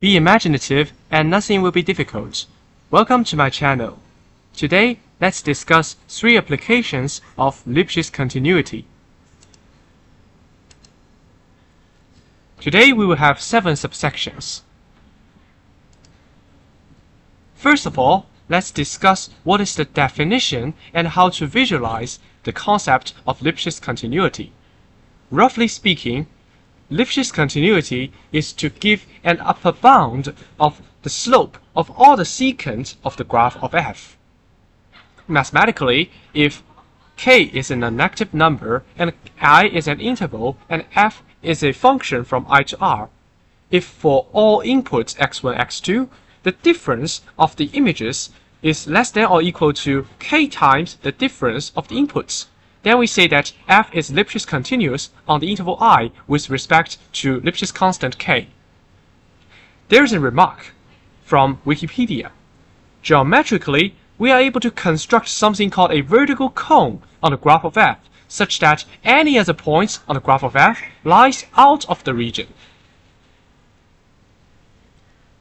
Be imaginative and nothing will be difficult. Welcome to my channel. Today, let's discuss 3 applications of Lipschitz continuity. Today we will have 7 subsections. First of all, let's discuss what is the definition and how to visualize the concept of Lipschitz continuity. Roughly speaking, Lipschitz continuity is to give an upper bound of the slope of all the secant of the graph of f. Mathematically, if k is a non-negative number and I is an interval and f is a function from I to r, if for all inputs x1, x2, the difference of the images is less than or equal to k times the difference of the inputs, then we say that f is Lipschitz continuous on the interval I with respect to Lipschitz constant k. There is a remark from Wikipedia. Geometrically, we are able to construct something called a vertical cone on the graph of f, such that any other points on the graph of f lies out of the region.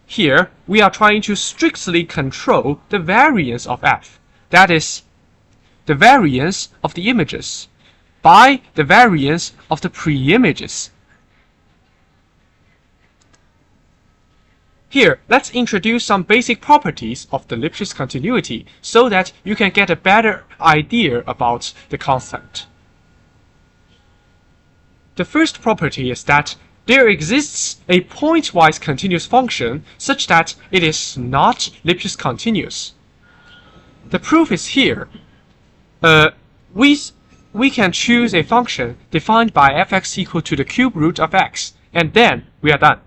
Here, we are trying to strictly control the variance of f, that is, the variance of the images, by the variance of the pre-images. Here, let's introduce some basic properties of the Lipschitz continuity so that you can get a better idea about the concept. The first property is that there exists a pointwise continuous function such that it is not Lipschitz continuous. The proof is here. We can choose a function defined by fx equal to the cube root of x, and then we are done.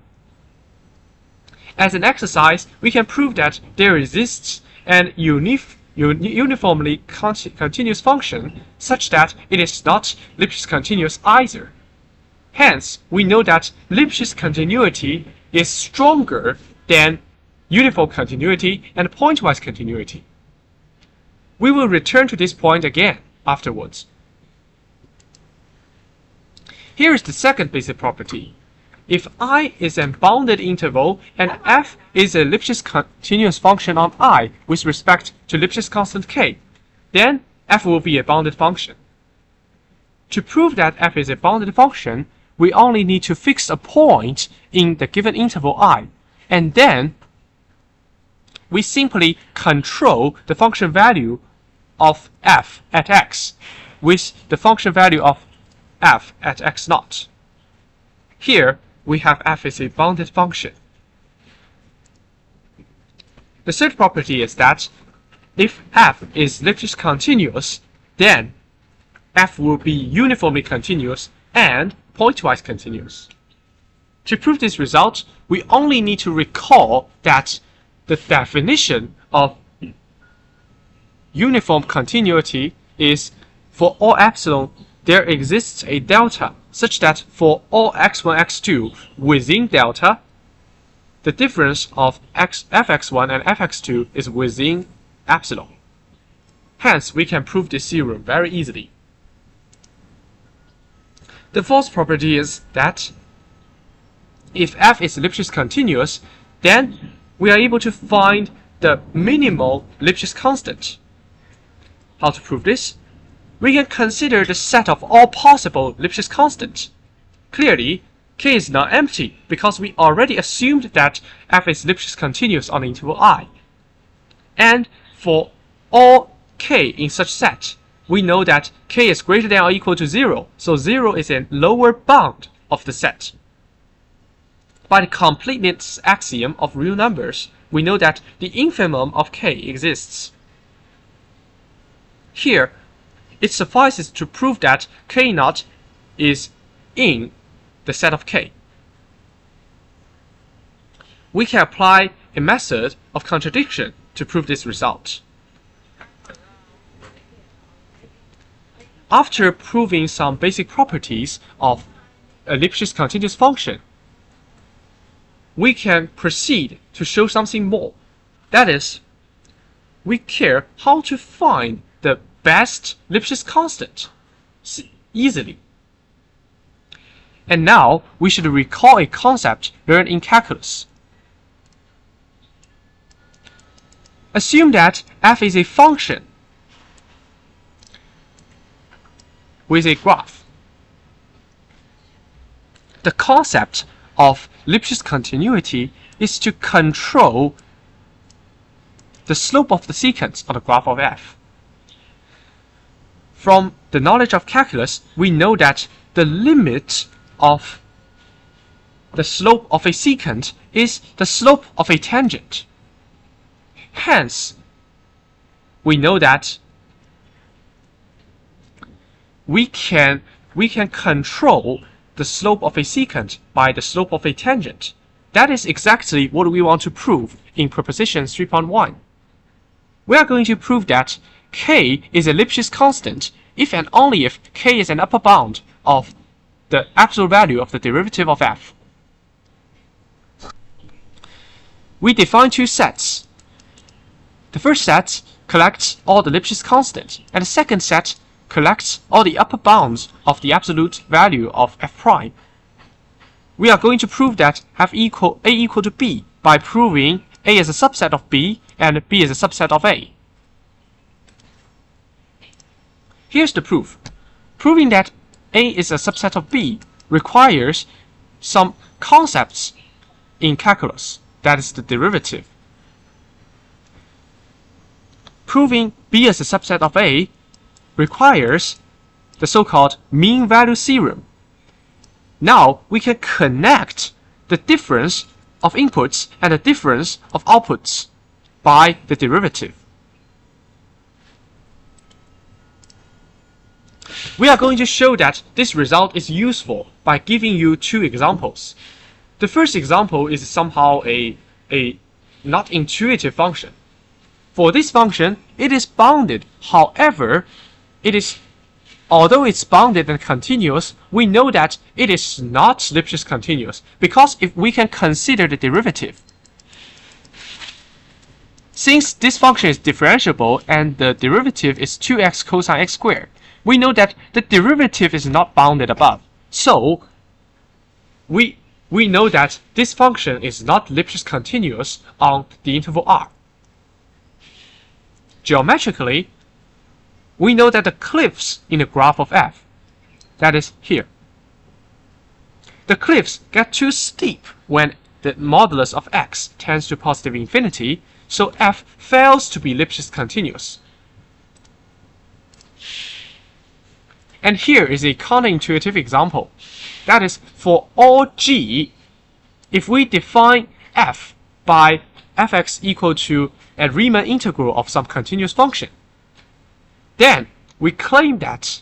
As an exercise, we can prove that there exists an uniformly continuous function such that it is not Lipschitz continuous either. Hence, we know that Lipschitz continuity is stronger than uniform continuity and pointwise continuity. We will return to this point again afterwards. Here is the second basic property. If I is a bounded interval and f is a Lipschitz continuous function on I with respect to Lipschitz constant k, then f will be a bounded function. To prove that f is a bounded function, we only need to fix a point in the given interval I, and then we simply control the function value of f at x with the function value of f at x0. Here, we have f is a bounded function. The third property is that if f is Lipschitz continuous, then f will be uniformly continuous and pointwise continuous. To prove this result, we only need to recall that the definition of uniform continuity is for all epsilon there exists a delta such that for all x1, x2 within delta, the difference of fx1 and fx2 is within epsilon. Hence, we can prove this theorem very easily. The fourth property is that if f is Lipschitz continuous, then we are able to find the minimal Lipschitz constant. How to prove this? We can consider the set of all possible Lipschitz constants. Clearly, k is not empty because we already assumed that f is Lipschitz continuous on the interval I. And for all k in such set, we know that k is greater than or equal to 0, so 0 is a lower bound of the set. By the completeness axiom of real numbers, we know that the infimum of k exists. Here, it suffices to prove that k0 is in the set of k. We can apply a method of contradiction to prove this result. After proving some basic properties of a Lipschitz continuous function, we can proceed to show something more. That is, we care how to find the best Lipschitz constant easily. And now we should recall a concept learned in calculus. Assume that f is a function with a graph. The concept of Lipschitz continuity is to control the slope of the secant on the graph of f. From the knowledge of calculus, we know that the limit of the slope of a secant is the slope of a tangent. Hence, we know that we can control the slope of a secant by the slope of a tangent. That is exactly what we want to prove in proposition 3.1. We are going to prove that k is a Lipschitz constant if and only if k is an upper bound of the absolute value of the derivative of f. We define two sets. The first set collects all the Lipschitz constants, and the second set collects all the upper bounds of the absolute value of f prime. We are going to prove that a equal to b by proving a is a subset of b and b is a subset of a. Here's the proof. Proving that a is a subset of b requires some concepts in calculus, that is the derivative. Proving b is a subset of a requires the so-called mean value theorem. Now we can connect the difference of inputs and the difference of outputs by the derivative. We are going to show that this result is useful by giving you two examples. The first example is somehow a not intuitive function. For this function, it is bounded. However, although it's bounded and continuous, we know that it is not Lipschitz continuous, because if we can consider the derivative. Since this function is differentiable and the derivative is 2x cosine x squared, we know that the derivative is not bounded above. So, we know that this function is not Lipschitz continuous on the interval r. Geometrically, we know that the cliffs in the graph of f, that is here, the cliffs get too steep when the modulus of x tends to positive infinity, so f fails to be Lipschitz continuous. And here is a counterintuitive example. That is, for all g, if we define f by fx equal to a Riemann integral of some continuous function, then we claim that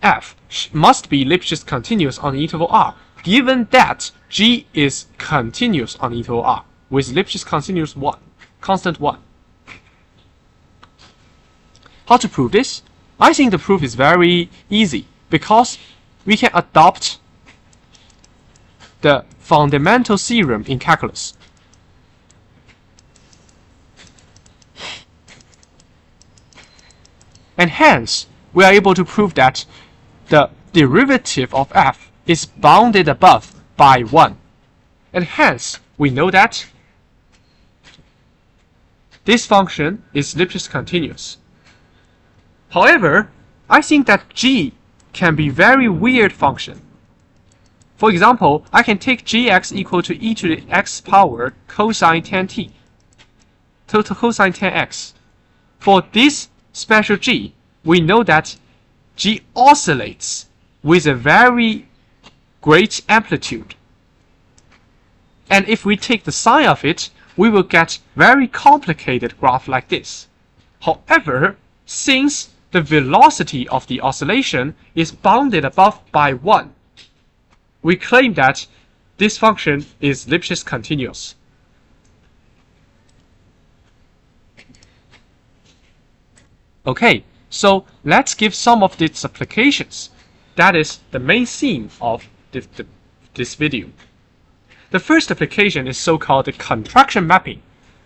f must be Lipschitz continuous on the interval r, given that g is continuous on the interval r with Lipschitz continuous 1, constant 1. How to prove this? I think the proof is very easy because we can adopt the fundamental theorem in calculus. And hence, we are able to prove that the derivative of f is bounded above by 1. And hence, we know that this function is Lipschitz continuous. However, I think that g can be very weird function. For example, I can take gx equal to e to the x power cosine 10t, total cosine 10x. For this special g, we know that g oscillates with a very great amplitude. And if we take the sine of it, we will get very complicated graph like this. However, since the velocity of the oscillation is bounded above by 1, we claim that this function is Lipschitz continuous. Okay, so let's give some of its applications. That is the main theme of this video. The first application is so-called the contraction mapping.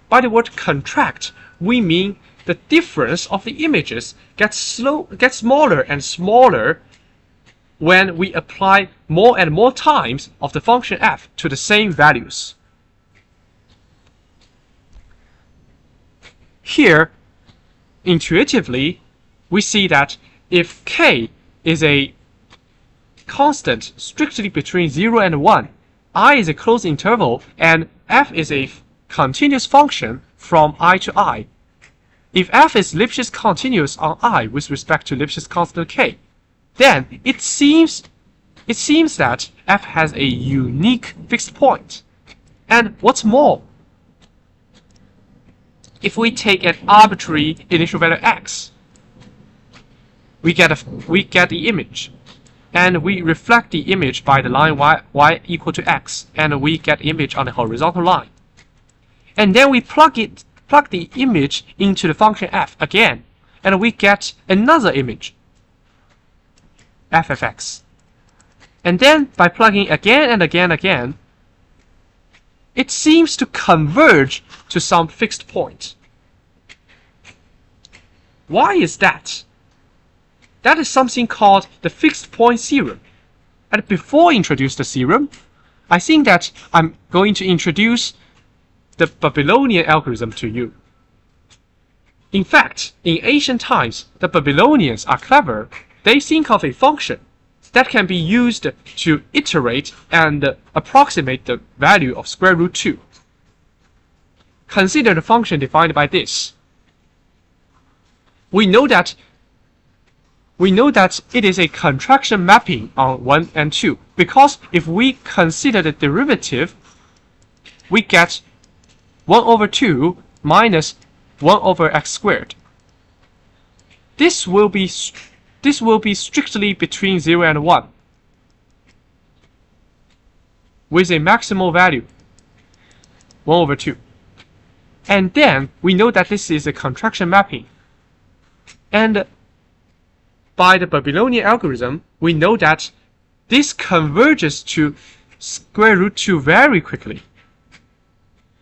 By the word contract, we mean the difference of the images gets smaller and smaller when we apply more and more times of the function f to the same values. Here, intuitively, we see that if k is a constant strictly between 0 and 1, I is a closed interval, and f is a continuous function from I to I. If f is Lipschitz continuous on I with respect to Lipschitz constant k, then it seems that f has a unique fixed point. And what's more, if we take an arbitrary initial value x, we get the image, and we reflect the image by the line y equal to x, and we get the image on the horizontal line. And then we plug the image into the function f again, and we get another image, f of x. And then by plugging again and again, it seems to converge to some fixed point. Why is that? That is something called the fixed point theorem. And before I introduce the theorem, I think that I'm going to introduce the Babylonian algorithm to you. In fact, in ancient times, the Babylonians are clever. They think of a function that can be used to iterate and approximate the value of square root 2. Consider the function defined by this. We know that it is a contraction mapping on 1 and 2, because if we consider the derivative, we get 1 over 2 minus 1 over x squared. This will be strictly between 0 and 1, with a maximal value 1 over 2. And then we know that this is a contraction mapping. And by the Babylonian algorithm, we know that this converges to square root 2 very quickly,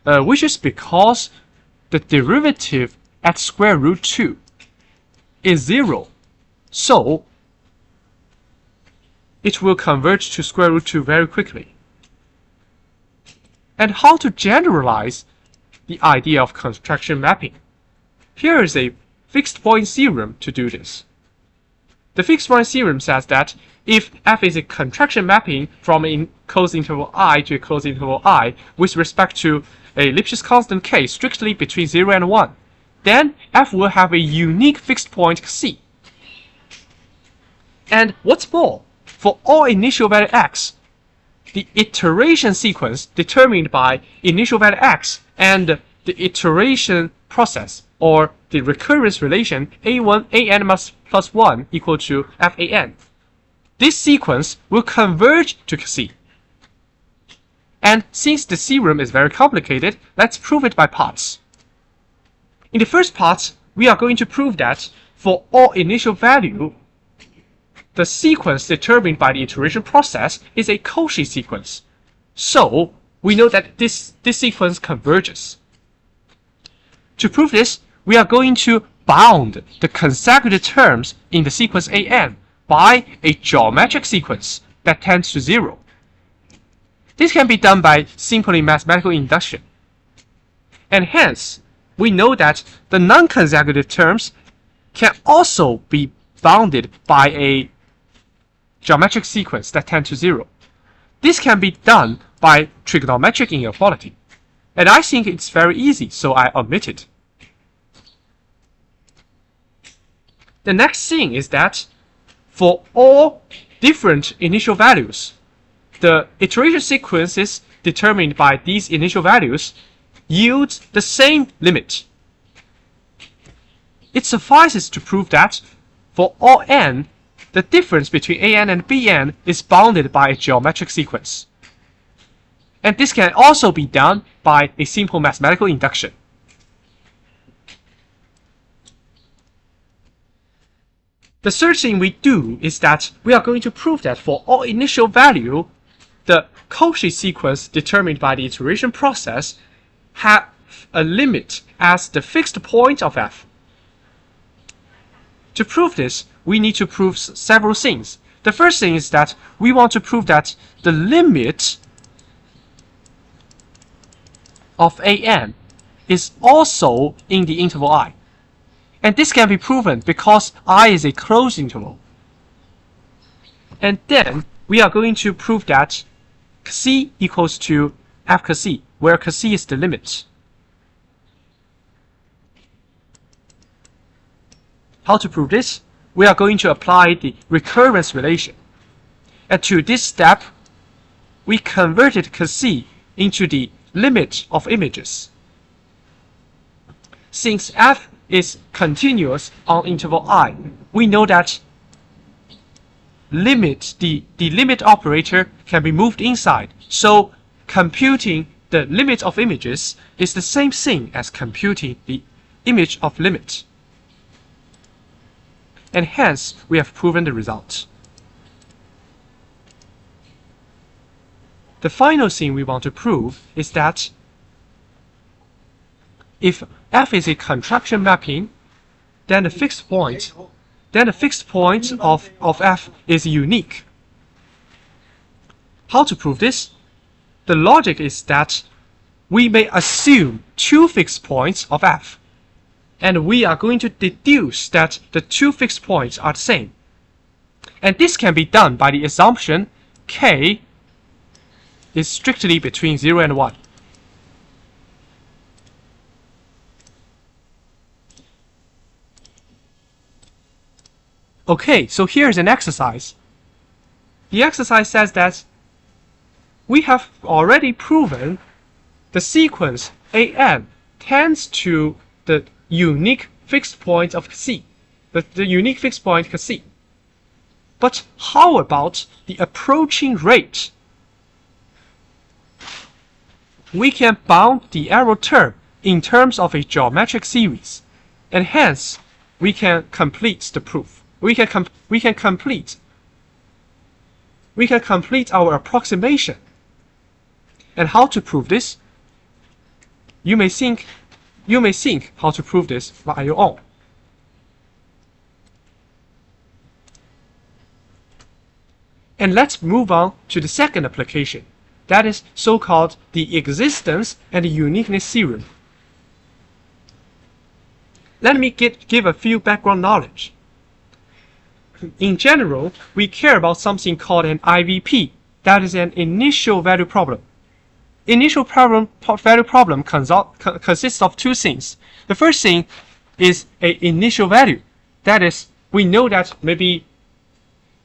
which is because the derivative at square root 2 is 0. So it will converge to square root 2 very quickly. And how to generalize the idea of contraction mapping? Here is a fixed point theorem to do this. The fixed point theorem says that if f is a contraction mapping from a closed interval I to a closed interval I with respect to a Lipschitz constant k strictly between 0 and 1, then f will have a unique fixed point c. And what's more, for all initial value x, the iteration sequence determined by initial value x and the iteration process, or the recurrence relation an plus 1 equal to fan. This sequence will converge to c. And since the theorem is very complicated, let's prove it by parts. In the first part, we are going to prove that for all initial value, the sequence determined by the iteration process is a Cauchy sequence. So we know that this sequence converges. To prove this, we are going to bound the consecutive terms in the sequence an by a geometric sequence that tends to 0. This can be done by simply mathematical induction. And hence, we know that the non-consecutive terms can also be bounded by a geometric sequence that tends to 0. This can be done by trigonometric inequality. And I think it's very easy, so I omit it. The next thing is that for all different initial values, the iteration sequences determined by these initial values yield the same limit. It suffices to prove that for all n, the difference between an and bn is bounded by a geometric sequence. And this can also be done by a simple mathematical induction. The third thing we do is that we are going to prove that for all initial value, the Cauchy sequence determined by the iteration process have a limit as the fixed point of f. To prove this, we need to prove several things. The first thing is that we want to prove that the limit of an is also in the interval I. And this can be proven because I is a closed interval. And then we are going to prove that C equals to f C, where C is the limit. How to prove this? We are going to apply the recurrence relation. And to this step, we converted C into the limit of images. Since f is continuous on interval I, we know that the limit operator can be moved inside. So computing the limit of images is the same thing as computing the image of limit. And hence, we have proven the result. The final thing we want to prove is that if f is a contraction mapping, then the fixed point of f is unique. How to prove this? The logic is that we may assume two fixed points of f, and we are going to deduce that the two fixed points are the same. And this can be done by the assumption k is strictly between 0 and 1. Okay, so here's an exercise. The exercise says that we have already proven the sequence an tends to the unique fixed point of C, the unique fixed point C. But how about the approaching rate? We can bound the arrow term in terms of a geometric series, and hence we can complete the proof. We can complete our approximation. And how to prove this? You may think how to prove this by your own. And let's move on to the second application. That is so-called the existence and the uniqueness theorem. Let me give a few background knowledge. In general, we care about something called an IVP, that is an initial value problem. Initial value problem consists of two things. The first thing is an initial value. That is, we know that maybe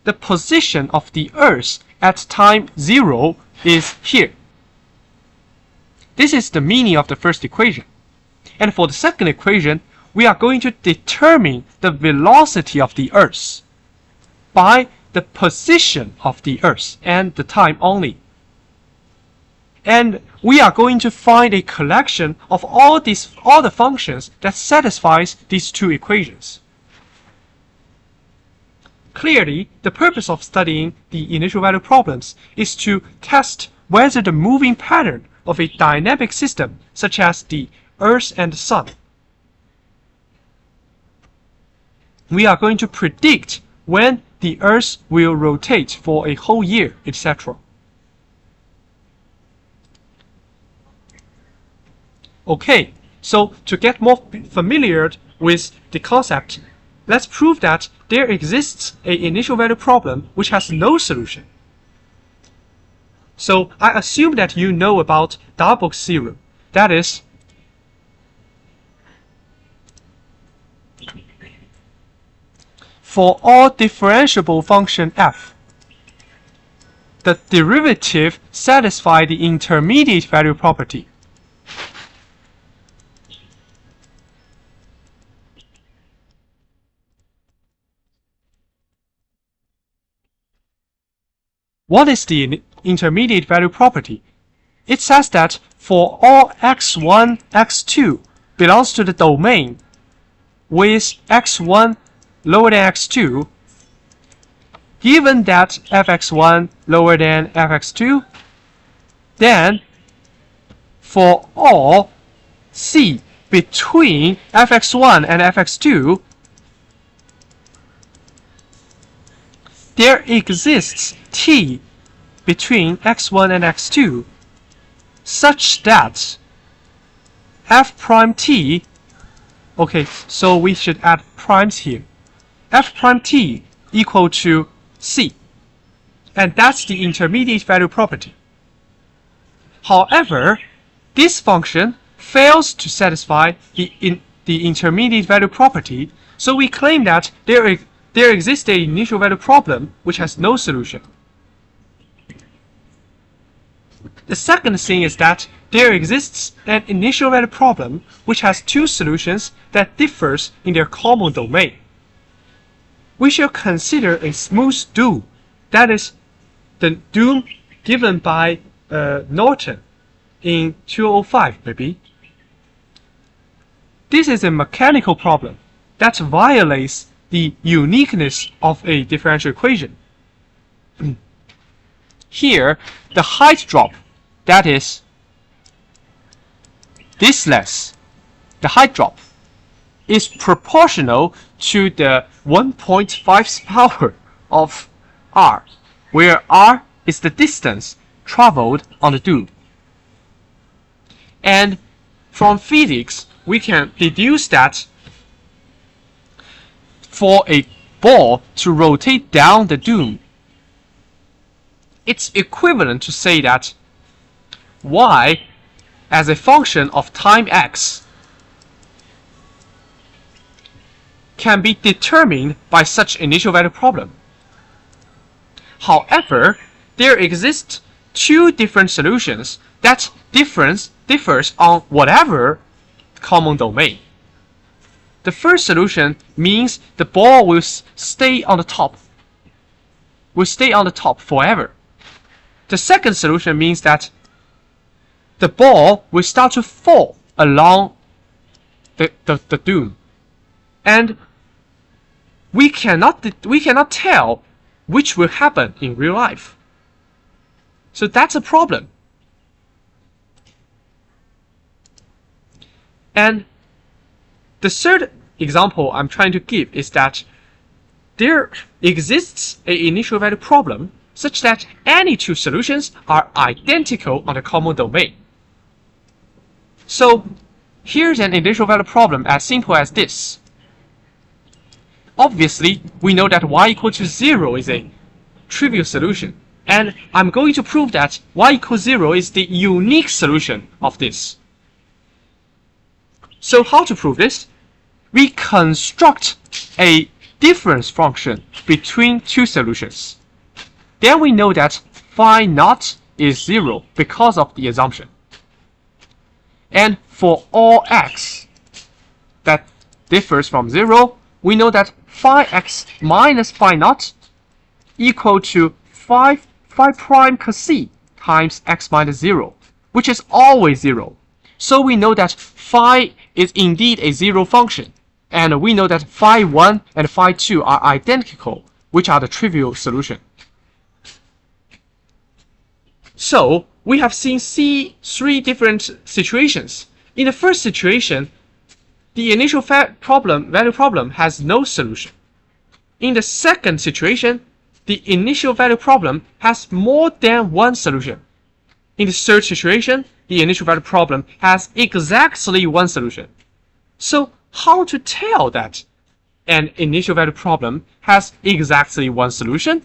the position of the Earth at time 0 is here. This is the meaning of the first equation. And for the second equation, we are going to determine the velocity of the Earth by the position of the Earth and the time only. And we are going to find a collection of all the functions that satisfies these two equations. Clearly, the purpose of studying the initial value problems is to test whether the moving pattern of a dynamic system, such as the Earth and the Sun, we are going to predict when the Earth will rotate for a whole year, etc. Okay, so to get more familiar with the concept, let's prove that there exists an initial value problem which has no solution. So I assume that you know about Darboux theorem. That is, for all differentiable function f, the derivative satisfies the intermediate value property. What is the intermediate value property? It says that for all x1, x2 belongs to the domain with x1 lower than x2, given that fx1 lower than fx2, then for all c between fx1 and fx2, there exists t between x1 and x2 such that f prime t, okay, so we should add primes here, f prime t equal to c, and that's the intermediate value property. However, this function fails to satisfy the intermediate value property, so we claim that there exists an initial value problem which has no solution. The second thing is that there exists an initial value problem which has two solutions that differs in their common domain. We shall consider a smooth dual, that is, the dual given by Norton in 2005 maybe. This is a mechanical problem that violates the uniqueness of a differential equation. Here, the height drop, that is this less, the height drop is proportional to the 1.5 power of r, where r is the distance traveled on the dual. And from physics, we can deduce that for a ball to rotate down the dual, it's equivalent to say that y as a function of time x can be determined by such initial value problem. However, there exist two different solutions that differs on whatever common domain. The first solution means the ball will stay on the top forever. The second solution means that the ball will start to fall along the dual, and we cannot tell which will happen in real life. So that's a problem. And the third example I'm trying to give is that there exists an initial value problem such that any two solutions are identical on the common domain. So here's an initial value problem as simple as this. Obviously, we know that y equal to 0 is a trivial solution, and I'm going to prove that y equals 0 is the unique solution of this. So how to prove this? We construct a difference function between two solutions. Then we know that phi naught is 0 because of the assumption. And for all x that differs from 0, we know that phi x minus phi naught equal to phi prime cos c times x minus 0, which is always 0. So we know that phi is indeed a 0 function, and we know that phi 1 and phi 2 are identical, which are the trivial solution. So we have seen three different situations. In the first situation, the initial value problem has no solution. In the second situation, the initial value problem has more than one solution. In the third situation, the initial value problem has exactly one solution. So how to tell that an initial value problem has exactly one solution?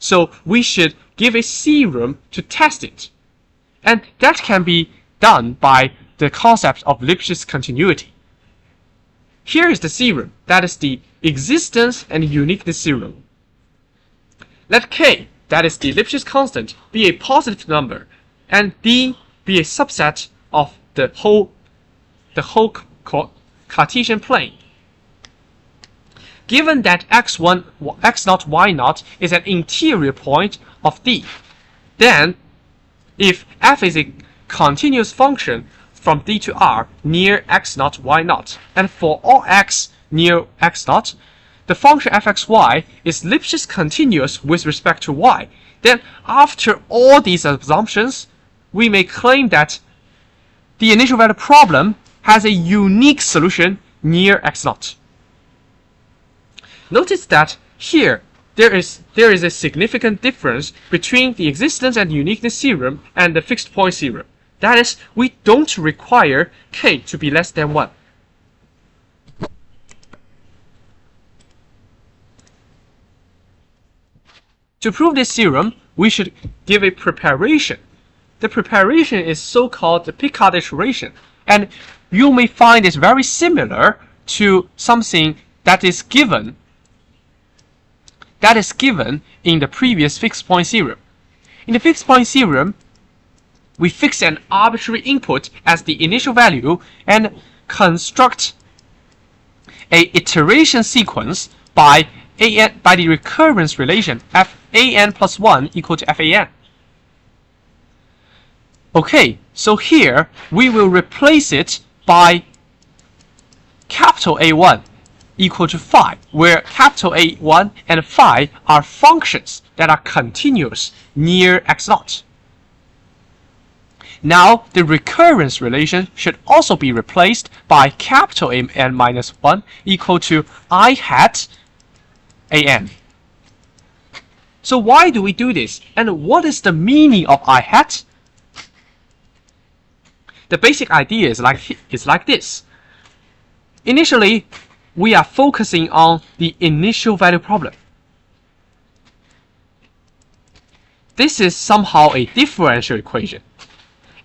So we should give a theorem to test it. And that can be done by the concept of Lipschitz continuity. Here is the theorem, that is the existence and uniqueness theorem. Let k, that is the Lipschitz constant, be a positive number, and d be a subset of the whole Cartesian plane. Given that x1, x0, y0 is an interior point of D, then if f is a continuous function from D to R near x0, y0, and for all x near x0, the function fxy is Lipschitz continuous with respect to y, then after all these assumptions, we may claim that the initial value problem has a unique solution near x0. Notice that here there is a significant difference between the existence and uniqueness theorem and the fixed point theorem. That is, we don't require k to be less than 1. To prove this theorem, we should give a preparation. The preparation is so-called the Picard iteration, and you may find it very similar to something that is given in the previous fixed point theorem. In the fixed point theorem, we fix an arbitrary input as the initial value and construct a iteration sequence by the recurrence relation fan plus 1 equal to fan. Okay, so here we will replace it by capital A1 equal to phi, where capital A1 and phi are functions that are continuous near x0. Now, the recurrence relation should also be replaced by capital An minus 1 equal to I hat An. So why do we do this? And what is the meaning of I hat? The basic idea is like this. Initially, we are focusing on the initial value problem. This is somehow a differential equation.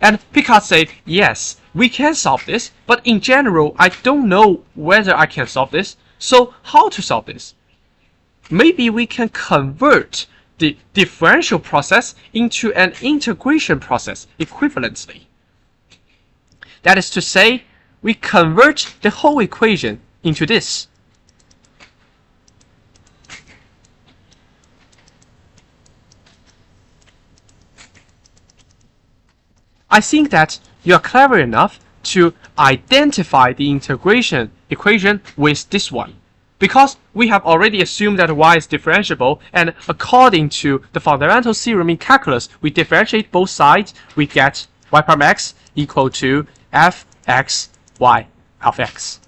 And Picard said, yes, we can solve this, but in general, I don't know whether I can solve this. So how to solve this? Maybe we can convert the differential process into an integration process equivalently. That is to say, we convert the whole equation into this. I think that you are clever enough to identify the integration equation with this one, because we have already assumed that y is differentiable, and according to the fundamental theorem in calculus, we differentiate both sides, we get y prime x equal to fx y of x.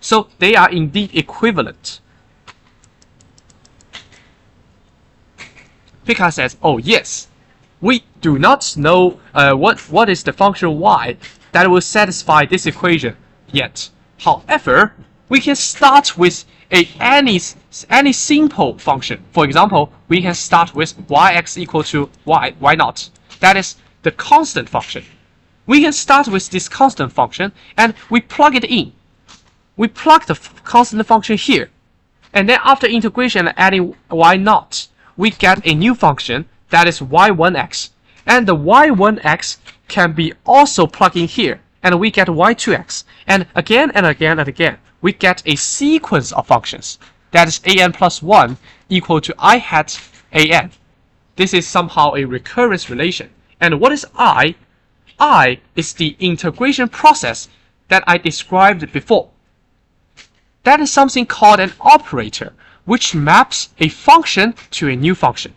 So they are indeed equivalent. Picard says, oh yes, we do not know what is the function y that will satisfy this equation yet. However, we can start with any simple function. For example, we can start with yx equal to y naught. That is the constant function. We can start with this constant function and we plug it in. We plug the constant function here. And then after integration and adding y naught, we get a new function that is y1x. And the y1x can be also plugged in here. And we get y2x. And again and again and again, we get a sequence of functions. That is an plus 1 equal to I hat an. This is somehow a recurrence relation. And what is I? I is the integration process that I described before. That is something called an operator, which maps a function to a new function.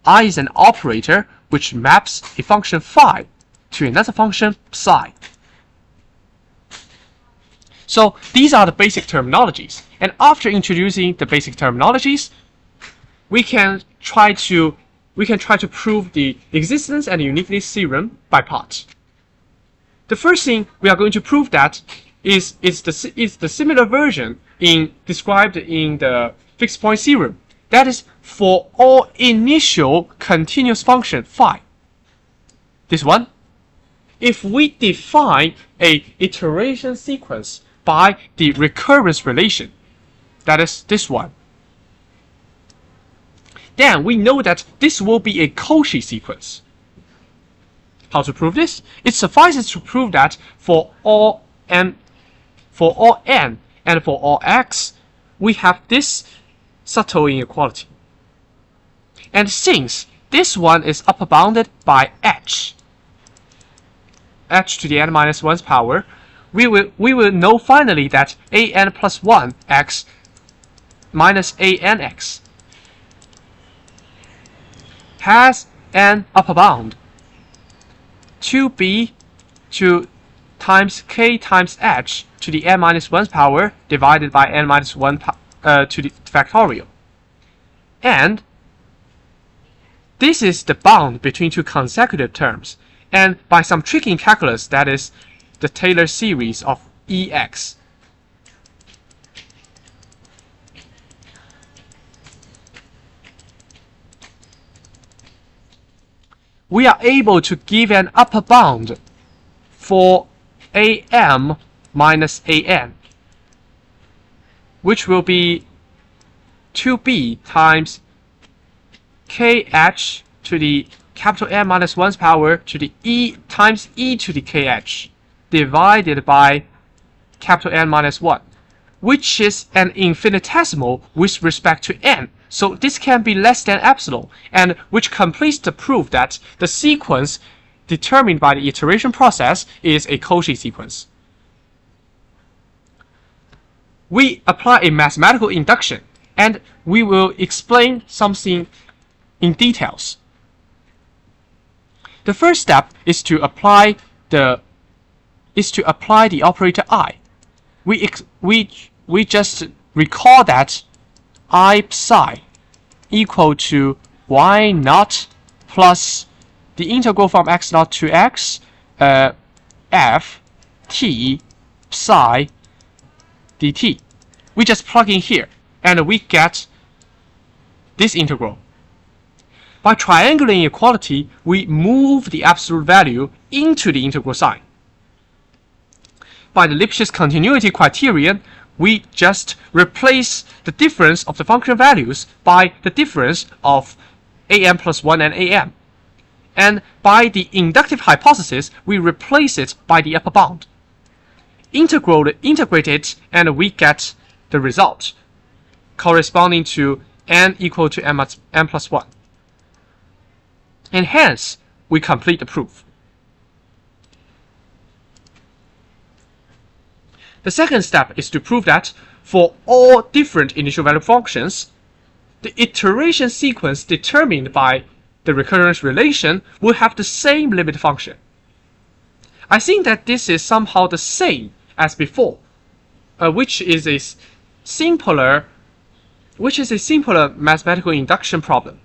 I is an operator which maps a function phi to another function psi. So these are the basic terminologies. And after introducing the basic terminologies, we can try to prove the existence and uniqueness theorem by parts. The first thing we are going to prove that is the similar version described in the fixed point theorem. That is for all initial continuous function phi. This one. If we define a iteration sequence by the recurrence relation, that is this one, then we know that this will be a Cauchy sequence. How to prove this? It suffices to prove that for all n and for all x, we have this subtle inequality. And since this one is upper bounded by h to the n minus 1's power, we will know finally that an plus 1 x minus anx has an upper bound 2b times k times h to the n minus 1's power divided by n minus 1 to the factorial. And this is the bound between two consecutive terms, and by some trick in calculus, that is the Taylor series of Ex. We are able to give an upper bound for am minus an, which will be 2b times kh to the capital N minus 1's power to the e times e to the kh divided by capital N minus 1, which is an infinitesimal with respect to n. So this can be less than epsilon, and which completes the proof that the sequence determined by the iteration process is a Cauchy sequence. We apply a mathematical induction, and we will explain something in details. The first step is to apply the operator I. We just recall that I psi equal to y naught plus the integral from x naught to x f t psi dt. We just plug in here and we get this integral. By triangular inequality, we move the absolute value into the integral sign. By the Lipschitz continuity criterion, we just replace the difference of the function values by the difference of am plus 1 and am. And by the inductive hypothesis, we replace it by the upper bound. Integrate it, and we get the result corresponding to n equal to m plus 1. And hence, we complete the proof. The second step is to prove that for all different initial value functions, the iteration sequence determined by the recurrence relation will have the same limit function. I think that this is somehow the same as before, which is a simpler mathematical induction problem.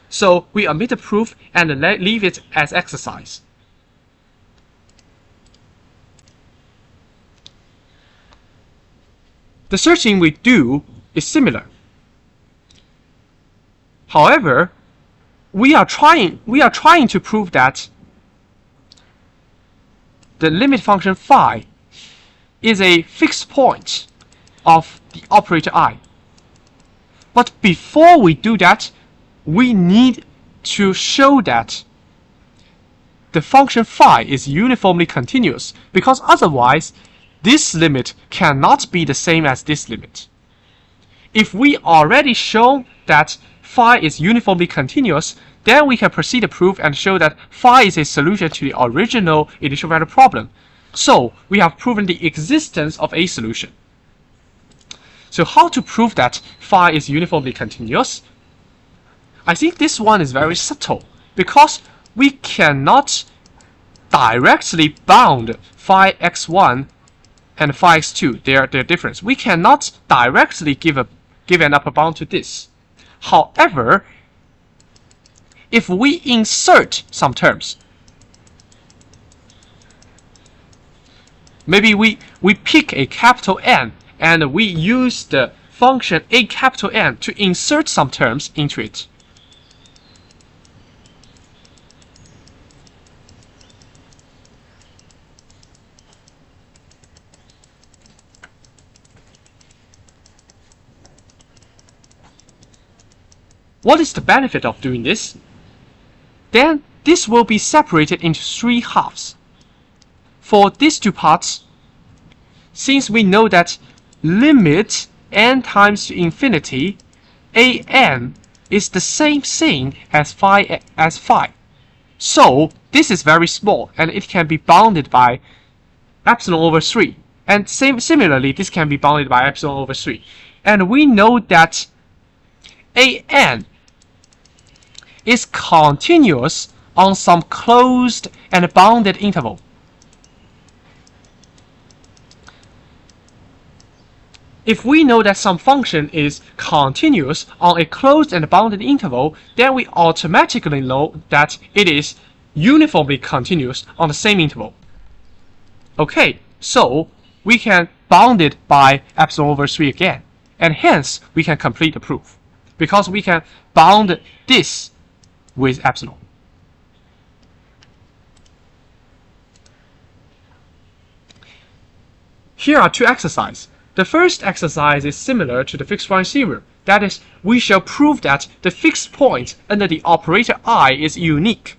So we omit the proof and leave it as exercise. The searching we do is similar. However, we are trying to prove that the limit function phi is a fixed point of the operator I. But before we do that, we need to show that the function phi is uniformly continuous, because otherwise this limit cannot be the same as this limit. If we already show that phi is uniformly continuous, then we can proceed to prove and show that phi is a solution to the original initial value problem. So we have proven the existence of a solution. So how to prove that phi is uniformly continuous? I think this one is very subtle, because we cannot directly bound phi x1 and phi x2, their difference. We cannot directly give an upper bound to this. However, if we insert some terms, maybe we pick a capital N and we use the function a capital N to insert some terms into it. What is the benefit of doing this? Then this will be separated into 3 halves. For these 2 parts, since we know that limit n times to infinity, an is the same thing as phi. So this is very small, and it can be bounded by epsilon over 3. And similarly, this can be bounded by epsilon over 3. And we know that an is continuous on some closed and bounded interval. if we know that some function is continuous on a closed and bounded interval, then we automatically know that it is uniformly continuous on the same interval. Okay, so we can bound it by epsilon over 3 again, and hence we can complete the proof, because we can bound this with epsilon. Here are two exercises. The first exercise is similar to the fixed point theorem. That is, we shall prove that the fixed point under the operator I is unique.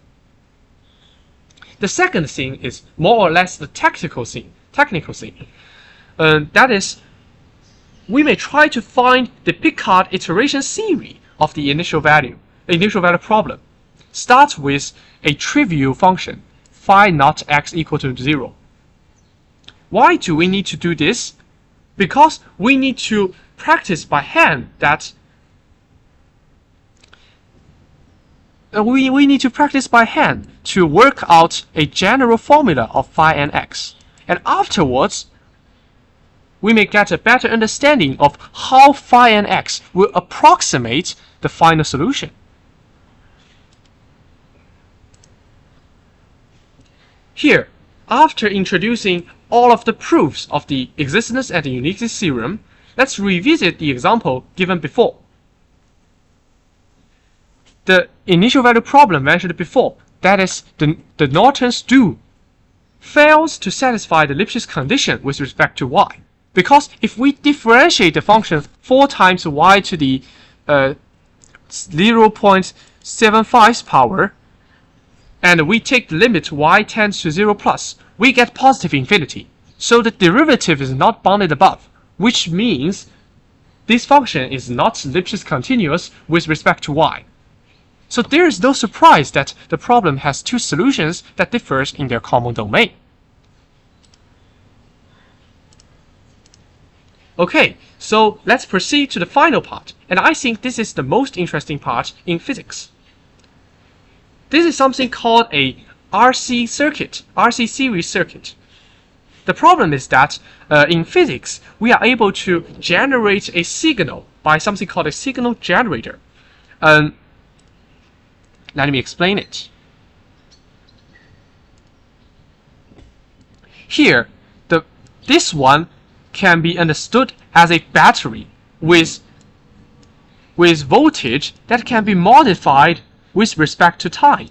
The second thing is more or less the technical thing. That is, we may try to find the Picard iteration series of the initial value problem. Start with a trivial function, phi naught x equal to 0. Why do we need to do this? Because we need to practice by hand that we need to practice by hand to work out a general formula of phi and x. And afterwards, we may get a better understanding of how phi and x will approximate the final solution. Here, after introducing all of the proofs of the existence and the uniqueness theorem, let's revisit the example given before. The initial value problem mentioned before, that is, the Norton's dual, fails to satisfy the Lipschitz condition with respect to y. Because if we differentiate the function 4 times y to the 0.75 power, and we take the limit y tends to 0 plus, we get positive infinity. So the derivative is not bounded above, which means this function is not Lipschitz continuous with respect to y. So there is no surprise that the problem has two solutions that differ in their common domain. Okay, so let's proceed to the final part, and I think this is the most interesting part in physics. This is something called a RC series circuit. The problem is that in physics, we are able to generate a signal by something called a signal generator. Let me explain it. Here, this one can be understood as a battery with voltage that can be modified with respect to time.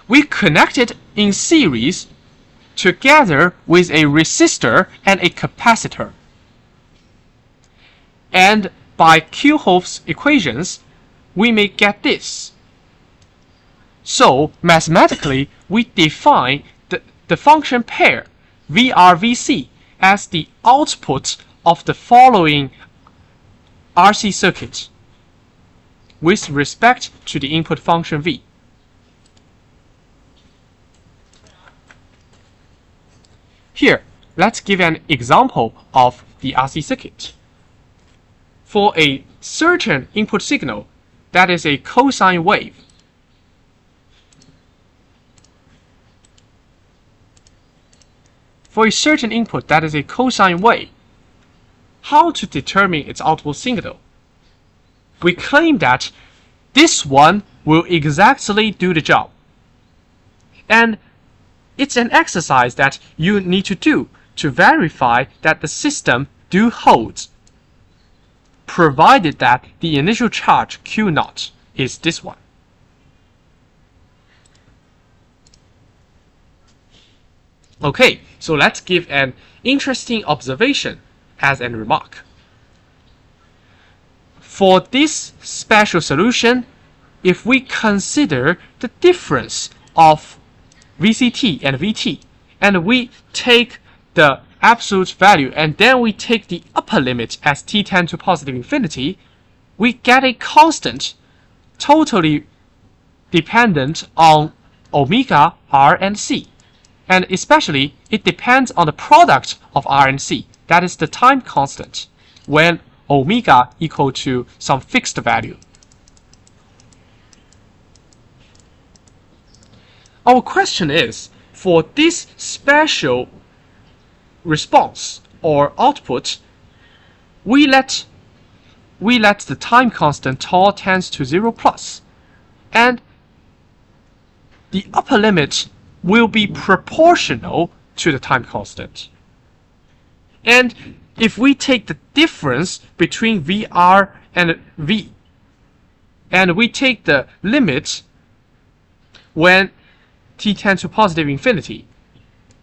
We connect it in series together with a resistor and a capacitor. And by Kirchhoff's equations, we may get this. So mathematically, we define the function pair VRVC as the output of the following RC circuit with respect to the input function V. Here, let's give an example of the RC circuit. For a certain input signal, that is a cosine wave, how to determine its output signal? We claim that this one will exactly do the job. And it's an exercise that you need to do to verify that the system do holds, provided that the initial charge Q0 is this one. Okay, so let's give an interesting observation as a remark. For this special solution, if we consider the difference of VCT and VT, and we take the absolute value and then we take the upper limit as t tends to positive infinity, we get a constant totally dependent on omega, r, and c. And especially, it depends on the product of r and c, that is the time constant, when omega equal to some fixed value. Our question is, for this special response or output, we let the time constant tau tends to 0 plus, and the upper limit will be proportional to the time constant. And if we take the difference between VR and V, and we take the limit when t tends to positive infinity,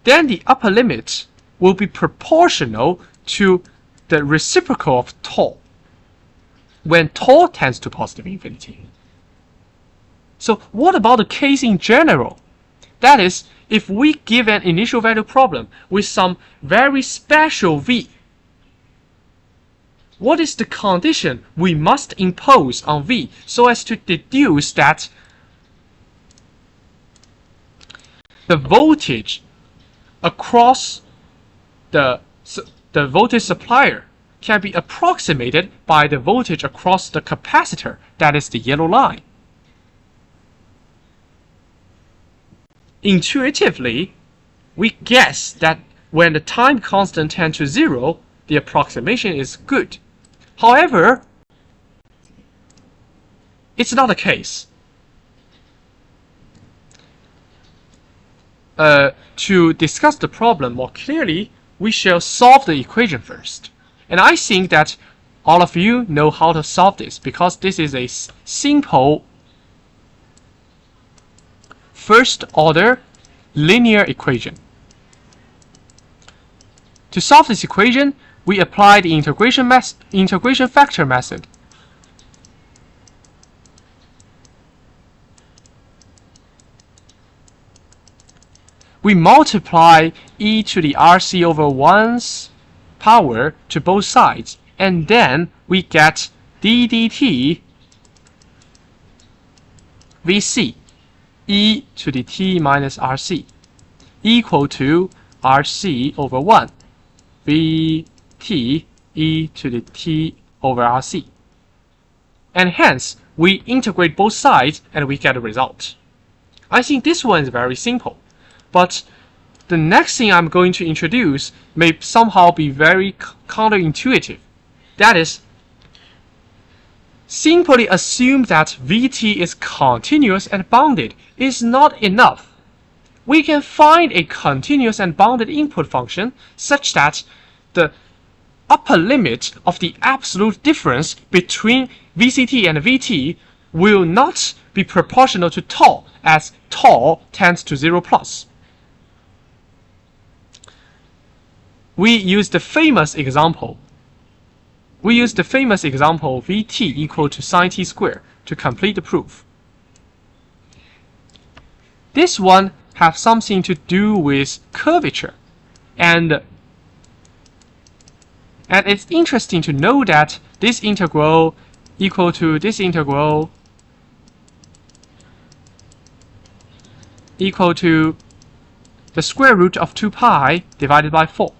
then the upper limit will be proportional to the reciprocal of tau when tau tends to positive infinity. So what about the case in general? That is, if we give an initial value problem with some very special v, what is the condition we must impose on v so as to deduce that the voltage across the voltage supplier can be approximated by the voltage across the capacitor, that is the yellow line? Intuitively, we guess that when the time constant tends to 0, the approximation is good. However, it's not the case. To discuss the problem more clearly, we shall solve the equation first. And I think that all of you know how to solve this, because this is a simple first order linear equation. To solve this equation, we apply the integration factor method. We multiply e to the RC over 1's power to both sides, and then we get d dt Vc e to the t minus Rc equal to Rc over 1 Vt e to the t over Rc. And hence, we integrate both sides and we get a result. I think this one is very simple, but the next thing I'm going to introduce may somehow be very counterintuitive. That is, simply assume that Vt is continuous and bounded is not enough. We can find a continuous and bounded input function such that the upper limit of the absolute difference between Vct and Vt will not be proportional to tau, as tau tends to 0 plus. We use the famous example Vt equal to sine t squared to complete the proof. This one has something to do with curvature, and it's interesting to know that this integral equal to this integral equal to the square root of 2 pi divided by 4.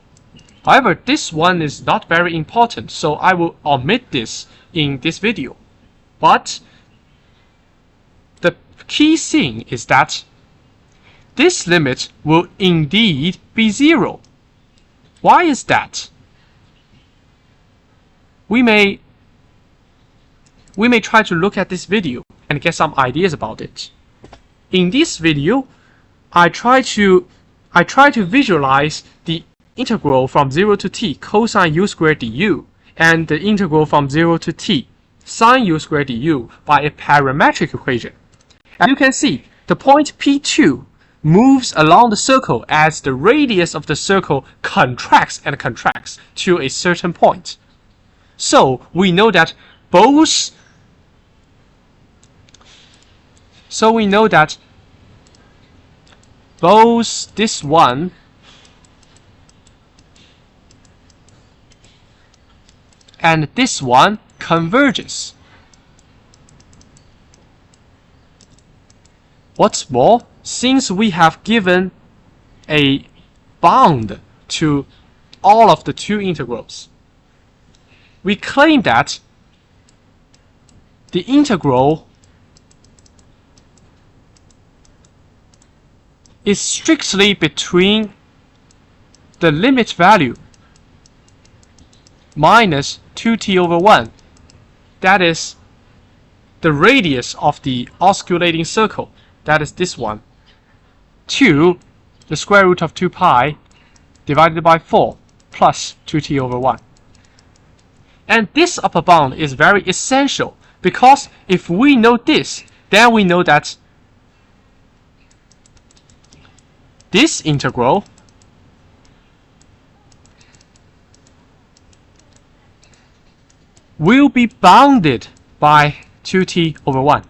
However, this one is not very important, so I will omit this in this video. But the key thing is that this limit will indeed be 0. Why is that? We may try to look at this video and get some ideas about it. In this video, I try to visualize the integral from 0 to t cosine u squared du and the integral from 0 to t sine u squared du by a parametric equation. As you can see, the point P2 moves along the circle as the radius of the circle contracts and contracts to a certain point. So we know that both this one and this one converges. What's more, since we have given a bound to all of the two integrals, we claim that the integral is strictly between the limit value minus 2t over 1. That is the radius of the osculating circle. That is this one. To the square root of 2 pi divided by 4 plus 2t over 1. And this upper bound is very essential, because if we know this, then we know that this integral will be bounded by 2t over 1.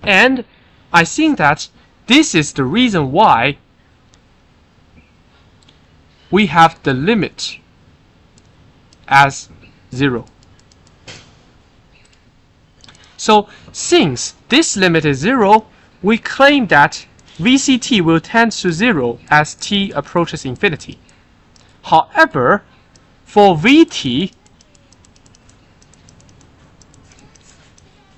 And I think that this is the reason why we have the limit as 0. So since this limit is 0, we claim that VCT will tend to 0 as t approaches infinity. However, for Vt,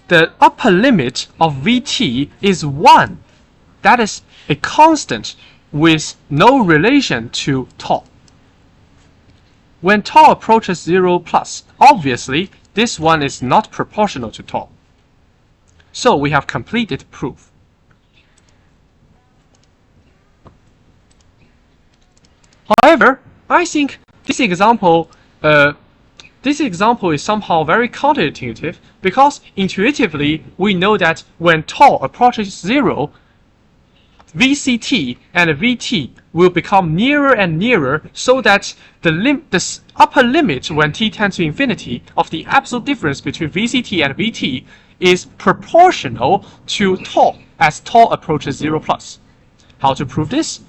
the upper limit of Vt is 1. That is a constant with no relation to tau. When tau approaches 0 plus, obviously this one is not proportional to tau. So we have completed proof. However, I think this example is somehow very counterintuitive, because intuitively we know that when tau approaches 0, VCT and Vt will become nearer and nearer, so that the upper limit when t tends to infinity of the absolute difference between VCT and Vt is proportional to tau as tau approaches 0 plus. How to prove this?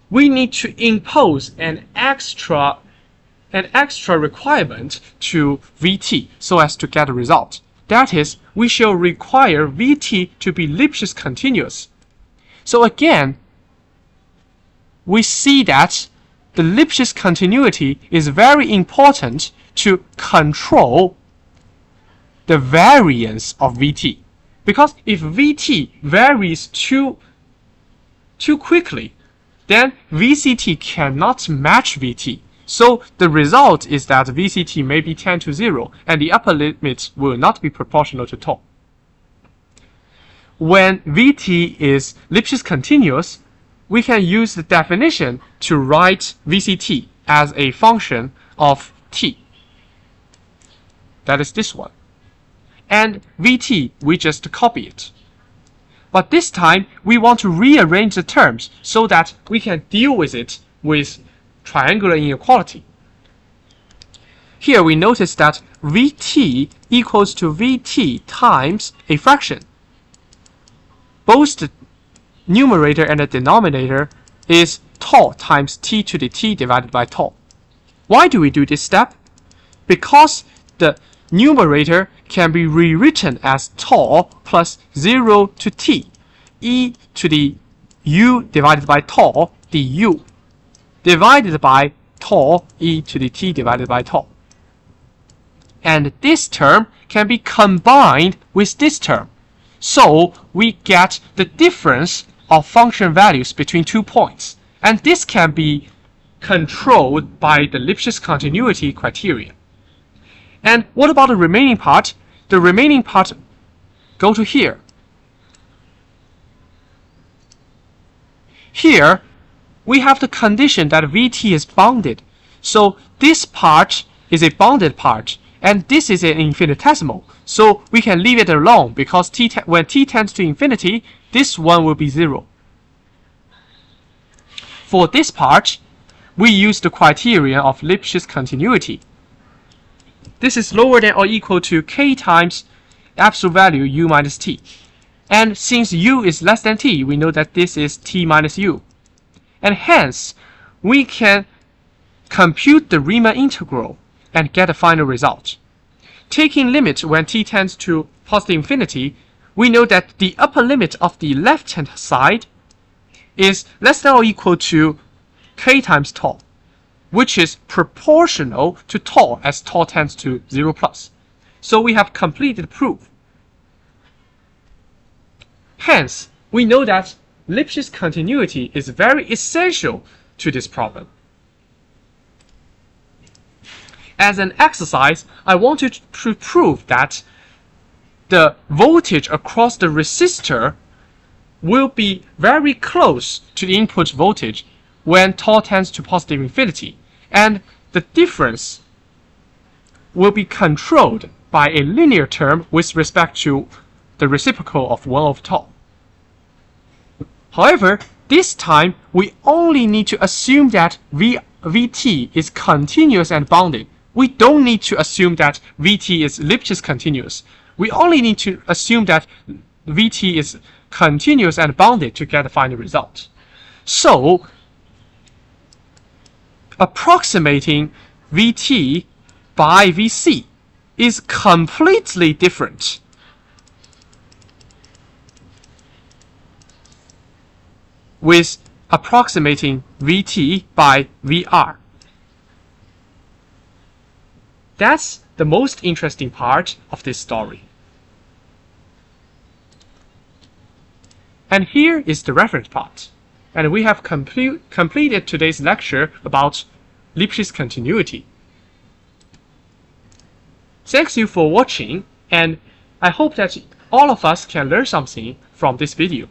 We need to impose an extra requirement to Vt so as to get a result. That is, we shall require Vt to be Lipschitz continuous. So again, we see that the Lipschitz continuity is very important to control the variance of Vt. Because if Vt varies too quickly, then VCT cannot match Vt. So the result is that VCT may be 10 to 0, and the upper limit will not be proportional to tau. When Vt is Lipschitz continuous, we can use the definition to write VCT as a function of t. That is this one. And Vt, we just copy it. But this time, we want to rearrange the terms so that we can deal with it with triangular inequality. Here we notice that Vt equals to Vt times a fraction. Both the numerator and the denominator is tau times t to the t divided by tau. Why do we do this step? Because the numerator can be rewritten as tau plus 0 to t, e to the u divided by tau du, divided by tau e to the t divided by tau. And this term can be combined with this term. So we get the difference of function values between 2 points. And this can be controlled by the Lipschitz continuity criterion. And what about the remaining part? The remaining part go to here. Here, we have the condition that Vt is bounded. So this part is a bounded part, and this is an infinitesimal. So we can leave it alone, because when t tends to infinity, this one will be 0. For this part, we use the criterion of Lipschitz continuity. This is lower than or equal to k times absolute value u minus t. And since u is less than t, we know that this is t minus u. And hence, we can compute the Riemann integral and get a final result. Taking limit when t tends to positive infinity, we know that the upper limit of the left-hand side is less than or equal to k times tau, which is proportional to tau as tau tends to 0 plus. So we have completed proof. Hence, we know that Lipschitz continuity is very essential to this problem. As an exercise, I want to prove that the voltage across the resistor will be very close to the input voltage when tau tends to positive infinity, and the difference will be controlled by a linear term with respect to the reciprocal of 1 over tau. However, this time we only need to assume that Vt is continuous and bounded. We don't need to assume that Vt is Lipschitz continuous. We only need to assume that Vt is continuous and bounded to get the final result. So, approximating Vt by Vc is completely different with approximating Vt by Vr. That's the most interesting part of this story. And here is the reference part. And we have completed today's lecture about Lipschitz continuity. Thanks you for watching, and I hope that all of us can learn something from this video.